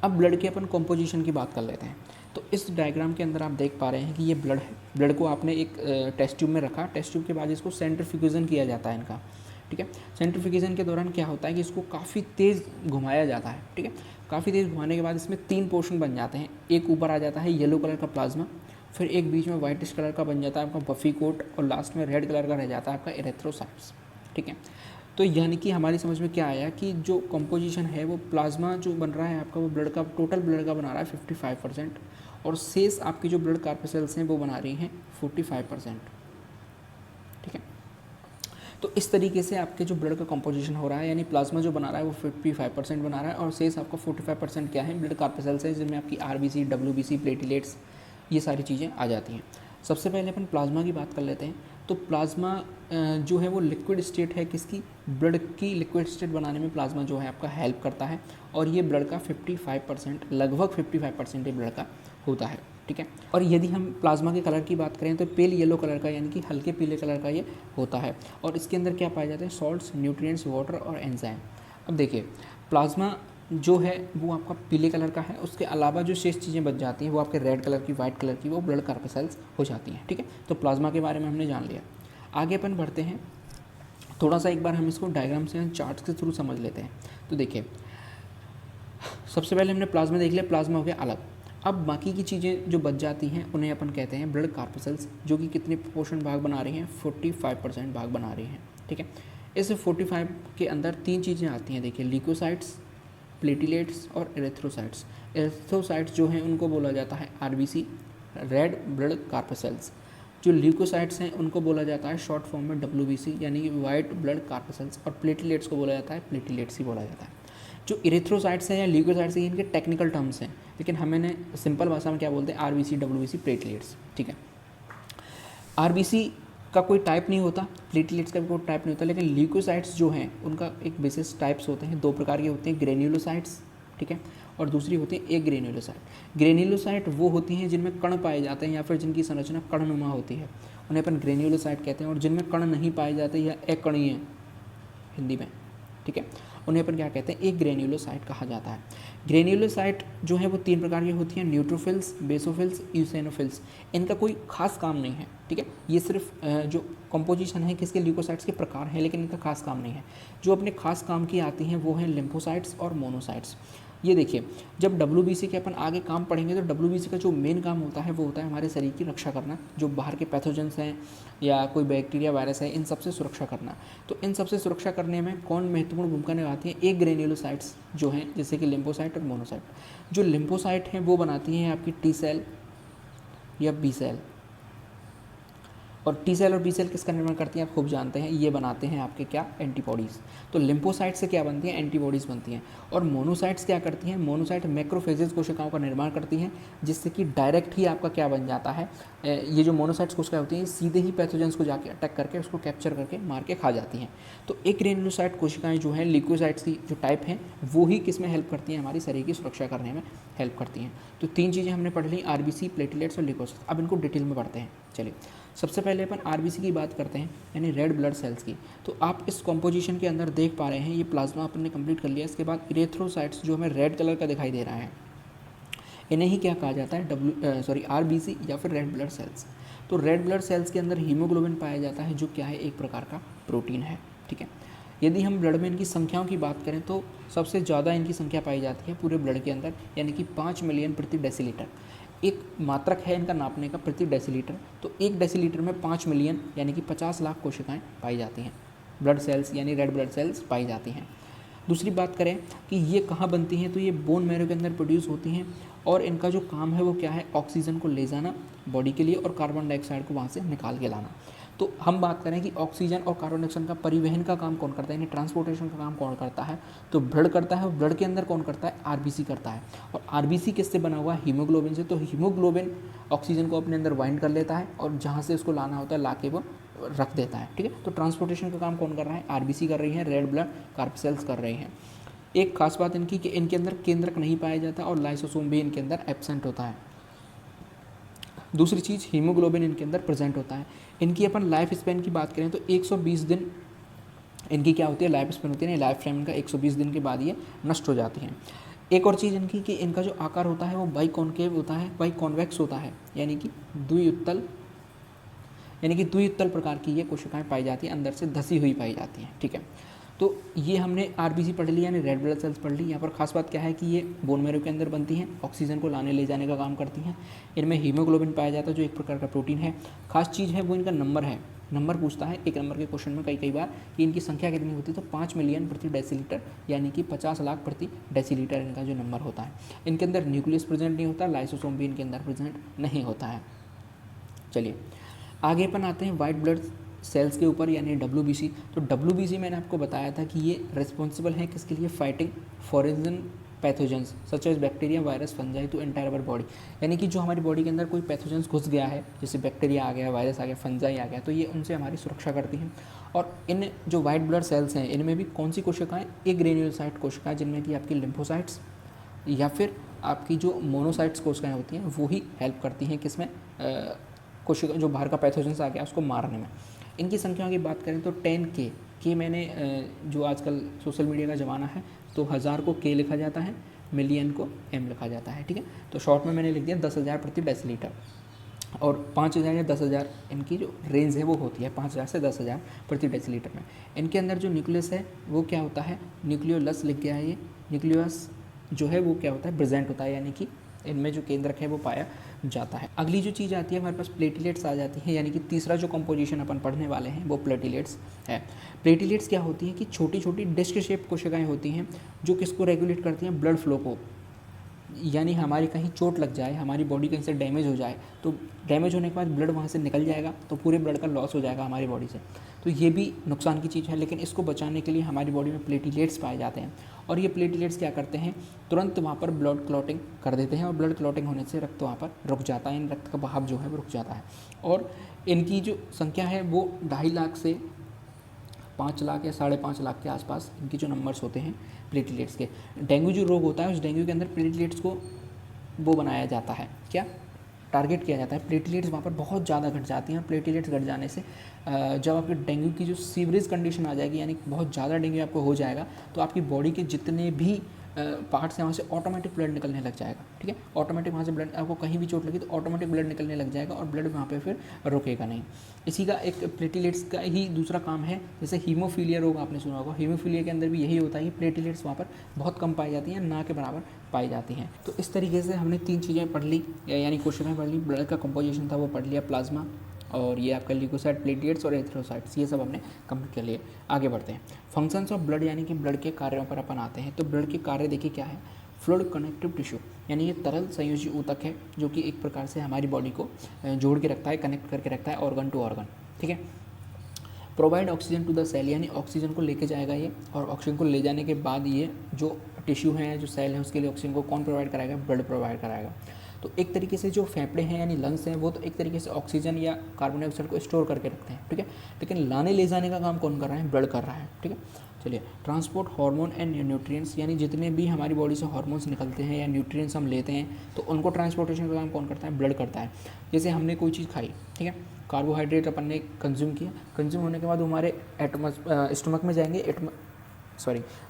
अब ब्लड की अपन कॉम्पोजिशन की बात कर लेते हैं। तो इस डायग्राम के अंदर आप देख पा रहे हैं कि ये ब्लड है। ब्लड को आपने एक टेस्ट ट्यूब में रखा, टेस्ट ट्यूब के बाद इसको सेंट्रीफ्यूगेशन किया जाता है इनका, ठीक है। सेंट्रीफ्यूगेशन के दौरान क्या होता है कि इसको काफ़ी तेज़ घुमाया जाता है, ठीक है। काफ़ी तेज़ घुमाने के बाद इसमें 3 पोर्शन बन जाते हैं। एक ऊपर आ जाता है येलो कलर का प्लाज्मा, फिर एक बीच में वाइटिश कलर का बन जाता है आपका बफी कोट, और लास्ट में रेड कलर का रह जाता है आपका एरिथ्रोसाइट्स, ठीक है। तो यानी कि हमारी समझ में क्या आया कि जो कंपोजिशन है वो प्लाज्मा जो बन रहा है आपका, वो ब्लड का टोटल ब्लड का बना रहा है 55%, और शेष आपकी जो ब्लड कार्पेसेल्स हैं वो बना रही हैं 45%, ठीक है। तो इस तरीके से आपके जो ब्लड का कंपोजिशन हो रहा है, यानी प्लाज्मा जो बना रहा है वो 55% बना रहा है, और शेष आपका 45% क्या है, ब्लड कार्पेसेल्स है, जिनमें आपकी आरबीसी, डब्ल्यूबीसी, प्लेटलेट्स, ये सारी चीज़ें आ जाती हैं। सबसे पहले अपन प्लाज्मा की बात कर लेते हैं। तो प्लाज्मा जो है वो लिक्विड स्टेट है किसकी, ब्लड की लिक्विड स्टेट बनाने में प्लाज्मा जो है आपका हेल्प करता है, और ये ब्लड का 55%, लगभग 55% ब्लड का होता है, ठीक है। और यदि हम प्लाज्मा के कलर की बात करें तो पेल येलो कलर का, यानी कि हल्के पीले कलर का ये होता है, और इसके अंदर क्या पाए जाते हैं, सॉल्ट्स, न्यूट्रिएंट्स, वाटर और एंजाइम। अब देखिए प्लाज्मा जो है वो आपका पीले कलर का है, उसके अलावा जो शेष चीज़ें बच जाती हैं वो आपके रेड कलर की, वाइट कलर की, वो ब्लड कार्पेसेल्स हो जाती हैं, ठीक है। तो प्लाज्मा के बारे में हमने जान लिया। आगे अपन बढ़ते हैं, थोड़ा सा एक बार हम इसको डायग्राम से, चार्ट्स के थ्रू समझ लेते हैं। तो देखिए सबसे पहले हमने प्लाज्मा देख लिया, प्लाज्मा हो गया अलग। अब बाकी की चीज़ें जो बच जाती हैं उन्हें अपन कहते हैं ब्लड कार्पेसेल्स, जो कि कितने प्रोपोर्शन भाग बना रही हैं, 45% भाग बना रही हैं, ठीक है। इस 45 के अंदर 3 चीज़ें आती हैं, देखिए ल्यूकोसाइट्स, प्लेटिलेट्स और एरिथ्रोसाइट्स। एरिथ्रोसाइट्स जो हैं उनको बोला जाता है आरबीसी, रेड ब्लड कार्पेसेल्स। जो ल्यूकोसाइट्स हैं उनको बोला जाता है शॉर्ट फॉर्म में डब्ल्यूबीसी, यानी कि वाइट ब्लड कार्पेसेल्स, और प्लेटिलेट्स को बोला जाता है प्लेटिलेट्स ही बोला जाता है। जो इरेथ्रोसाइट्स हैं या ल्यूकोसाइट्स हैं, इनके टेक्निकल टर्म्स हैं, लेकिन हमें सिंपल भाषा में क्या बोलते हैं, आरबीसी, डब्ल्यूबीसी, प्लेटलेट्स, ठीक है। आरबीसी का कोई टाइप नहीं होता, प्लेटलेट्स का भी कोई टाइप नहीं होता, लेकिन ल्यूकोसाइट्स जो हैं उनका एक विशेष टाइप्स होते हैं, 2 प्रकार के होते हैं, ग्रेन्युलोसाइट्स, ठीक है, और दूसरी होती है एक ग्रेन्युलोसाइट। ग्रेन्युलोसाइट वो होती हैं जिनमें कण पाए जाते हैं या फिर जिनकी संरचना कणनुमा होती है, उन्हें अपन ग्रेन्युलोसाइट कहते हैं। और जिनमें कण नहीं पाए जाते या अकणीय हिंदी में, ठीक है, उन्हें अपन क्या कहते हैं, एक ग्रेन्युलोसाइट कहा जाता है। ग्रेन्युलोसाइट जो है वो 3 प्रकार की होती हैं, न्यूट्रोफिल्स, बेसोफिल्स, यूसेनोफिल्स। इनका कोई खास काम नहीं है, ठीक है। ये सिर्फ जो कंपोजिशन है किसके, ल्यूकोसाइट्स के प्रकार हैं, लेकिन इनका खास काम नहीं है। जो अपने खास काम की आती हैं वो हैं लिम्फोसाइट्स और मोनोसाइट्स। ये देखिए जब डब्ल्यूबीसी के अपन आगे काम पढ़ेंगे तो डब्ल्यूबीसी का जो मेन काम होता है वो होता है हमारे शरीर की रक्षा करना, जो बाहर के पैथोजेंस हैं या कोई बैक्टीरिया, वायरस है, इन सबसे सुरक्षा करना। तो इन सबसे सुरक्षा करने में कौन महत्वपूर्ण भूमिका निभाती है, एक ग्रेन्युलोसाइट्स जो हैं, जैसे कि लिम्फोसाइट और मोनोसाइट। जो लिम्फोसाइट हैं वो बनाती हैं आपकी टी सेल या बी सेल, और टी सेल और बी सेल किसका निर्माण करती हैं आप खूब जानते हैं, ये बनाते हैं आपके क्या, एंटीबॉडीज़। तो लिम्फोसाइट से क्या बनती हैं, एंटीबॉडीज़ बनती हैं। और मोनोसाइट्स क्या करती हैं, मोनोसाइट मैक्रोफेजेस कोशिकाओं का निर्माण करती हैं, जिससे कि डायरेक्ट ही आपका क्या बन जाता है, ये जो मोनोसाइट्स कोशिकाएं होती हैं सीधे ही पैथोजेंस को जाके अटैक करके उसको कैप्चर करके मार के खा जाती हैं। तो एक ग्रेन्युलोसाइट कोशिकाएं जो हैं, ल्यूकोसाइट्स की जो टाइप हैं, वो ही किस में हेल्प करती हैं, हमारी शरीर की सुरक्षा करने में हेल्प करती हैं। तो 3 चीज़ें हमने पढ़ ली, आरबीसी, प्लेटलेट्स और ल्यूकोसाइट्स। अब इनको डिटेल में पढ़ते हैं। चलिए सबसे पहले अपन आरबीसी की बात करते हैं, यानी रेड ब्लड सेल्स की। तो आप इस कॉम्पोजिशन के अंदर देख पा रहे हैं, ये प्लाज्मा अपन ने कंप्लीट कर लिया। इसके बाद इरेथ्रोसाइट्स जो हमें रेड कलर का दिखाई दे रहा है, इन्हें ही क्या कहा जाता है, आरबीसी या फिर रेड ब्लड सेल्स। तो रेड ब्लड सेल्स के अंदर हीमोग्लोबिन पाया जाता है, जो क्या है, एक प्रकार का प्रोटीन है, ठीक है। यदि हम ब्लड में इनकी संख्याओं की बात करें तो सबसे ज़्यादा इनकी संख्या पाई जाती है पूरे ब्लड के अंदर, यानी कि 5 मिलियन प्रति डेसीलीटर। एक मात्रक है इनका नापने का, प्रति डेसीलीटर। तो 1 डेसीलीटर में 5 मिलियन यानी कि 50 लाख कोशिकाएं पाई जाती हैं, ब्लड सेल्स यानी रेड ब्लड सेल्स पाई जाती हैं। दूसरी बात करें कि ये कहाँ बनती हैं, तो ये बोन मैरो के अंदर प्रोड्यूस होती हैं, और इनका जो काम है वो क्या है, ऑक्सीजन को ले जाना बॉडी के लिए और कार्बन डाइऑक्साइड को वहाँ से निकाल के लाना। तो हम बात करें कि ऑक्सीजन और कार्बन डाइऑक्साइड का परिवहन का काम कौन करता है, यानी ट्रांसपोर्टेशन का काम कौन करता है, तो ब्लड करता है। ब्लड के अंदर कौन करता है, आरबीसी करता है। और आरबीसी किससे बना हुआ है, हीमोग्लोबिन से। तो हीमोग्लोबिन ऑक्सीजन को अपने अंदर बाइंड कर लेता है और जहाँ से उसको लाना होता है ला के वो रख देता है, ठीक है। तो ट्रांसपोर्टेशन का काम कौन कर रहा है, आरबीसी कर रही है, रेड ब्लड कार्पेसेल्स कर रही हैं। एक खास बात इनकी कि इनके अंदर केंद्रक नहीं पाया जाता और लाइसोसोम भी इनके अंदर एब्सेंट होता है। दूसरी चीज़, हीमोग्लोबिन इनके अंदर प्रेजेंट होता है। इनकी अपन लाइफ स्पेन की बात करें तो 120 दिन इनकी क्या होती है, लाइफ स्पेन होती है, लाइफ टाइम इनका 120 दिन के बाद ये नष्ट हो जाती हैं। एक और चीज़ इनकी कि इनका जो आकार होता है वो बाई कॉन्केव होता है, बाई कॉन्वेक्स होता है, यानी कि द्विउत्तल प्रकार की ये कोशिकाएं पाई जाती हैं, अंदर से धसी हुई पाई जाती हैं। ठीक है, तो ये हमने आरबीसी पढ़ ली, यानी रेड ब्लड सेल्स पढ़ ली। यहाँ पर खास बात क्या है कि ये बोन मैरो के अंदर बनती हैं, ऑक्सीजन को लाने ले जाने का काम करती हैं। इनमें हीमोग्लोबिन पाया जाता है जो एक प्रकार का प्रोटीन है। खास चीज़ है वो इनका नंबर है, नंबर पूछता है एक नंबर के क्वेश्चन में कई बार कि इनकी संख्या कितनी होती है, तो 5 मिलियन प्रति डेसीलीटर, यानी कि 50 लाख प्रति डेसीलीटर इनका जो नंबर होता है। इनके अंदर न्यूक्लियस प्रेजेंट नहीं होता, लाइसोसोम भी इनके अंदर प्रेजेंट नहीं होता है। चलिए आगे अपन आते हैं वाइट ब्लड सेल्स के ऊपर, यानी WBC। तो WBC मैंने आपको बताया था कि ये रिस्पॉन्सिबल है किसके लिए, fighting foreign pathogens such as bacteria, virus, fungi to entire our body. यानी कि जो हमारी बॉडी के अंदर कोई पैथोजेंस घुस गया है, जैसे बैक्टीरिया आ गया, वायरस आ गया, फंजाई आ गया, तो ये उनसे हमारी सुरक्षा करती हैं। और इन जो वाइट ब्लड सेल्स हैं इनमें भी कौन सी कोशिकाएँ, एक ग्रेन्यूलोसाइट कोशिकाएँ जिनमें कि आपकी लिम्फोसाइट्स या फिर आपकी जो मोनोसाइट्स कोशिकाएँ होती हैं वो ही हेल्प करती हैं किसमें, कोशिका जो बाहर का पैथोजेंस आ गया उसको मारने में। इनकी संख्या की बात करें तो 10K के मैंने जो आजकल सोशल मीडिया का ज़माना है तो 1000 को K लिखा जाता है, मिलियन को M लिखा जाता है। ठीक है, तो शॉर्ट में मैंने लिख दिया 10,000 प्रति डेसीलीटर। और 5000 या 10,000 इनकी जो रेंज है वो होती है 5000 से 10,000 प्रति डेसीलीटर में। इनके अंदर जो न्यूक्लियस है वो क्या होता है, न्यूक्लियोलस लिख गया है, ये न्यूक्लियस जो है वो क्या होता है, प्रेजेंट होता है, यानी कि इनमें जो केंद्रक है वो पाया जाता है। अगली जो चीज़ आती है हमारे पास प्लेटिलेट्स आ जाती है, यानी कि तीसरा जो कंपोजिशन अपन पढ़ने वाले हैं वो प्लेटिलेट्स है। प्लेटिलेट्स क्या होती है कि छोटी छोटी डिस्क शेप कोशिकाएं होती हैं जो किसको रेगुलेट करती हैं, ब्लड फ्लो को। यानी हमारी कहीं चोट लग जाए, हमारी बॉडी कहीं से डैमेज हो जाए, तो डैमेज होने के बाद ब्लड वहाँ से निकल जाएगा तो पूरे ब्लड का लॉस हो जाएगा हमारी बॉडी से, तो ये भी नुकसान की चीज़ है। लेकिन इसको बचाने के लिए हमारी बॉडी में प्लेटिलेट्स पाए जाते हैं, और ये प्लेटिलेट्स क्या करते हैं, तुरंत वहाँ पर ब्लड क्लॉटिंग कर देते हैं, और ब्लड क्लॉटिंग होने से रक्त वहाँ पर रुक जाता है, इन रक्त का बहाव जो है वो रुक जाता है। और इनकी जो संख्या है वो 2.5 लाख से 5 लाख या 5.5 लाख के आसपास इनके जो नंबर्स होते हैं प्लेटलेट्स के। डेंगू जो रोग होता है उस डेंगू के अंदर प्लेटलेट्स को वो बनाया जाता है, क्या टारगेट किया जाता है। प्लेटलेट्स वहाँ पर बहुत ज़्यादा घट जाती हैं, और प्लेटलेट्स घट जाने से जब आपके डेंगू की जो सीवरेज कंडीशन आ जाएगी, यानी बहुत ज़्यादा डेंगू आपको हो जाएगा, तो आपकी बॉडी के जितने भी पार्ट्स हैं वहाँ से ऑटोमेटिक ब्लड निकलने लग जाएगा। ठीक है, ऑटोमेटिक वहाँ से ब्लड, आपको कहीं भी चोट लगी तो ऑटोमेटिक ब्लड निकलने लग जाएगा, और ब्लड वहाँ पे फिर रुकेगा नहीं। इसी का एक प्लेटिलेट्स का ही दूसरा काम है, जैसे हीमोफीलिया रोग आपने सुना होगा, हीमोफीलिया के अंदर भी यही होता है कि प्लेटिलेट्स वहाँ पर बहुत कम पाई जाती हैं, ना के बराबर पाई जाती हैं। तो इस तरीके से हमने 3 चीज़ें पढ़ ली, यानी कोशिकाएं पढ़ ली, ब्लड का कंपोजिशन था वो पढ़ लिया, प्लाज्मा, और ये आपका ल्यूकोसाइट, प्लेटलेट्स और एरिथ्रोसाइट्स, ये सब हमने कंप्लीट कर लिए। आगे बढ़ते हैं, फंक्शंस ऑफ ब्लड, यानी कि ब्लड के कार्यों पर अपन आते हैं। तो ब्लड के कार्य देखिए क्या है, फ्लूइड कनेक्टिव टिश्यू, यानी ये तरल संयोजी ऊतक है जो कि एक प्रकार से हमारी बॉडी को जोड़ के रखता है, कनेक्ट करके रखता है ऑर्गन टू ऑर्गन। ठीक है, provide oxygen to the cell, यानी ऑक्सीजन को लेके जाएगा ये, और ऑक्सीजन को ले जाने के बाद ये जो टिश्यू है, जो सेल है, उसके लिए ऑक्सीजन को कौन प्रोवाइड कराएगा, ब्लड प्रोवाइड कराएगा। तो एक तरीके से जो फेफड़े हैं यानी लंग्स हैं वो तो एक तरीके से ऑक्सीजन या कार्बन डाइऑक्साइड को स्टोर करके रखते हैं। ठीक है, लेकिन लाने ले जाने का काम कौन कर रहा है, ब्लड कर रहा है। ठीक है, चलिए, ट्रांसपोर्ट हार्मोन एंड न्यूट्रिएंट्स, यानी जितने भी हमारी बॉडी से हार्मोन्स निकलते हैं या न्यूट्रिएंट्स हम लेते हैं तो उनको ट्रांसपोर्टेशन का काम कौन करता है, ब्लड करता है। जैसे हमने कोई चीज़ खाई, ठीक है, कार्बोहाइड्रेट अपन ने कंज्यूम किया, कंज्यूम होने के बाद वो हमारे स्टमक में जाएंगे,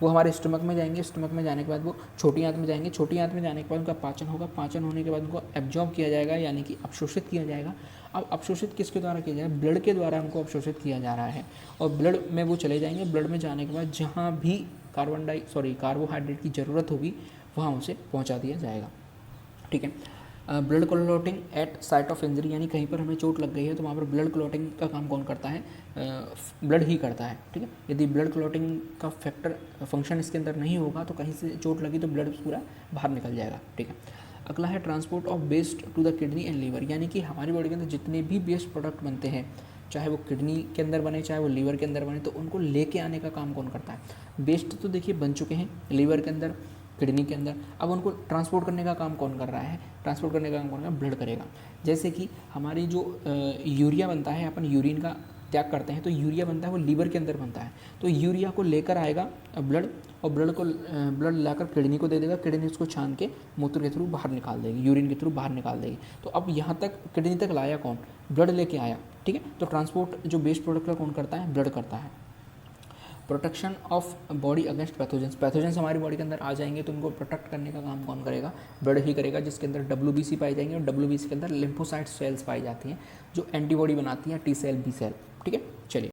वो हमारे स्टमक में जाएंगे, स्टमक में जाने के बाद वो छोटी आंत में जाएंगे, छोटी आंत में जाने के बाद उनका पाचन होगा, पाचन होने के बाद उनको एब्जॉर्ब किया जाएगा, यानी कि अवशोषित किया जाएगा। अब अवशोषित किसके द्वारा किया जाएगा, ब्लड के द्वारा उनको अवशोषित किया जा रहा है, और ब्लड में वो चले जाएंगे। ब्लड में जाने के बाद जहाँ भी कार्बोहाइड्रेट की ज़रूरत होगी वहाँ उसे पहुँचा दिया जाएगा। ठीक है, blood clotting at site of injury, यानी कहीं पर हमें चोट लग गई है तो वहाँ पर ब्लड क्लॉटिंग का काम कौन करता है, ब्लड ही करता है। ठीक है, यदि ब्लड क्लॉटिंग का फंक्शन इसके अंदर नहीं होगा तो कहीं से चोट लगी तो ब्लड पूरा बाहर निकल जाएगा। ठीक है, अगला है transport of waste to the kidney and liver, यानी कि हमारी बॉडी के अंदर जितने भी वेस्ट प्रोडक्ट बनते हैं, चाहे वो किडनी के अंदर बने चाहे वो लीवर के अंदर बने, तो उनको लेके आने का काम कौन करता है। वेस्ट तो देखिए बन चुके हैं लीवर के अंदर, किडनी के अंदर, अब उनको ट्रांसपोर्ट करने का काम कौन कर रहा है, ट्रांसपोर्ट करने का काम कौन कर रहा है, ब्लड करेगा। जैसे कि हमारी जो यूरिया बनता है, अपन यूरिन का त्याग करते हैं तो यूरिया बनता है वो लीवर के अंदर बनता है, तो यूरिया को लेकर आएगा ब्लड, और ब्लड लाकर किडनी को दे देगा, किडनी उसको छान के मूत्र के थ्रू बाहर निकाल देगी, यूरिन के थ्रू बाहर निकाल देगी। तो अब यहाँ तक किडनी तक लाया कौन, ब्लड लेके आया। ठीक है, तो ट्रांसपोर्ट जो वेस्ट प्रोडक्ट का कौन करता है, ब्लड करता है। Protection of body against pathogens, pathogens हमारी बॉडी के अंदर आ जाएंगे तो उनको प्रोटेक्ट करने का काम कौन करेगा, ब्लड ही करेगा, जिसके अंदर WBC पाई जाएंगे और WBC के अंदर लिम्फोसाइट सेल्स पाई जाती हैं जो एंटीबॉडी बनाती हैं T सेल B सेल। ठीक है, चलिए।